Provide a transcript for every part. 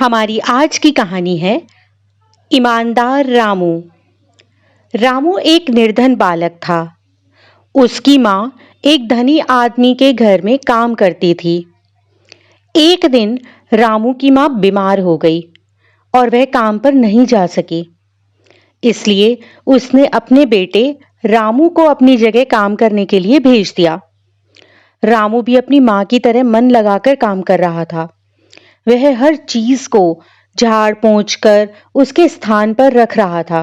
हमारी आज की कहानी है ईमानदार रामू। रामू एक निर्धन बालक था। उसकी माँ एक धनी आदमी के घर में काम करती थी। एक दिन रामू की माँ बीमार हो गई और वह काम पर नहीं जा सकी। इसलिए उसने अपने बेटे रामू को अपनी जगह काम करने के लिए भेज दिया। रामू भी अपनी माँ की तरह मन लगाकर काम कर रहा था। वह हर चीज को झाड़ पोंछ कर उसके स्थान पर रख रहा था।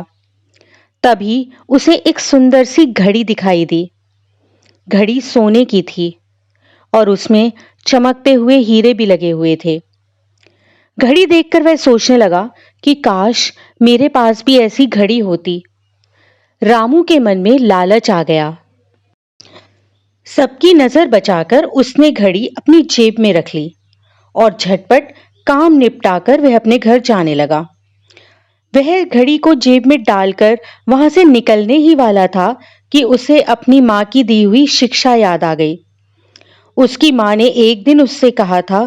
तभी उसे एक सुंदर सी घड़ी दिखाई दी। घड़ी सोने की थी और उसमें चमकते हुए हीरे भी लगे हुए थे। घड़ी देखकर वह सोचने लगा कि काश मेरे पास भी ऐसी घड़ी होती। रामू के मन में लालच आ गया। सबकी नजर बचाकर उसने घड़ी अपनी जेब में रख ली और झटपट काम निपटाकर वह अपने घर जाने लगा। वह घड़ी को जेब में डालकर वहां से निकलने ही वाला था कि उसे अपनी माँ की दी हुई शिक्षा याद आ गई। उसकी माँ ने एक दिन उससे कहा था,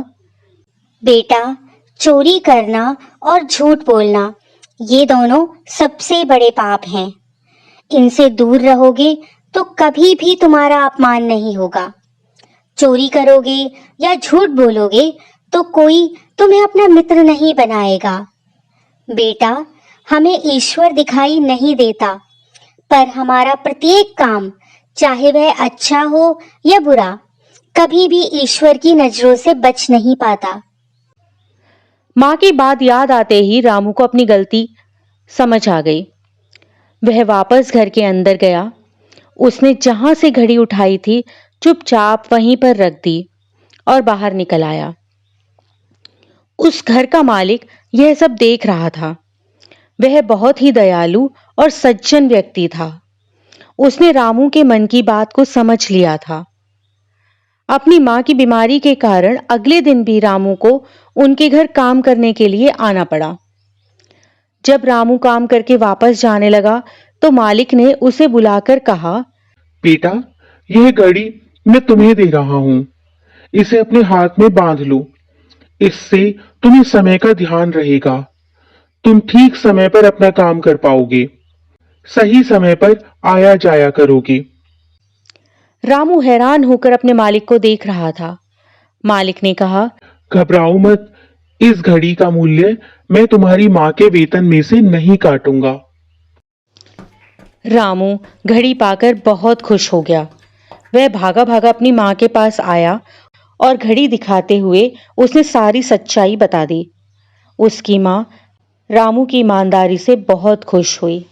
बेटा, चोरी करना और झूठ बोलना ये दोनों सबसे बड़े पाप हैं। इनसे दूर रहोगे तो कभी भी तुम्हारा अपमान नहीं होगा। चोरी करोगे या झूठ बोलोगे तो कोई तुम्हें अपना मित्र नहीं बनाएगा। बेटा, हमें ईश्वर दिखाई नहीं देता, पर हमारा प्रत्येक काम, चाहे वह अच्छा हो या बुरा, कभी भी ईश्वर की नजरों से बच नहीं पाता। माँ की बात याद आते ही रामू को अपनी गलती समझ आ गई। वह वापस घर के अंदर गया। उसने जहां से घड़ी उठाई थी चुपचाप वहीं पर रख दी और बाहर निकल आया। उस घर का मालिक यह सब देख रहा था। वह बहुत ही दयालु और सज्जन व्यक्ति था। उसने रामू के मन की बात को समझ लिया था। अपनी मां की बीमारी के कारण अगले दिन भी रामू को उनके घर काम करने के लिए आना पड़ा। जब रामू काम करके वापस जाने लगा तो मालिक ने उसे बुलाकर कहा, बेटा, यह घड़ी मैं तुम्हें दे रहा हूं। इसे अपने हाथ में बांध लो। इससे तुम्हें समय का ध्यान रहेगा। तुम ठीक समय पर अपना काम कर पाओगे। सही समय पर आया जाया करोगे। रामू हैरान होकर अपने मालिक को देख रहा था। मालिक ने कहा, घबराओ मत। इस घड़ी का मूल्य मैं तुम्हारी माँ के वेतन में से नहीं काटूंगा। रामू घड़ी पाकर बहुत खुश हो गया। वह भागा भागा अपनी माँ के पास आया और घड़ी दिखाते हुए उसने सारी सच्चाई बता दी। उसकी माँ रामू की ईमानदारी से बहुत खुश हुई।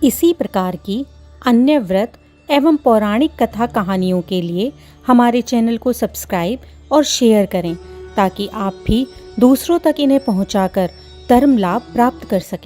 इसी प्रकार की अन्य व्रत एवं पौराणिक कथा कहानियों के लिए हमारे चैनल को सब्सक्राइब और शेयर करें ताकि आप भी दूसरों तक इन्हें पहुंचाकर धर्म लाभ प्राप्त कर सकें।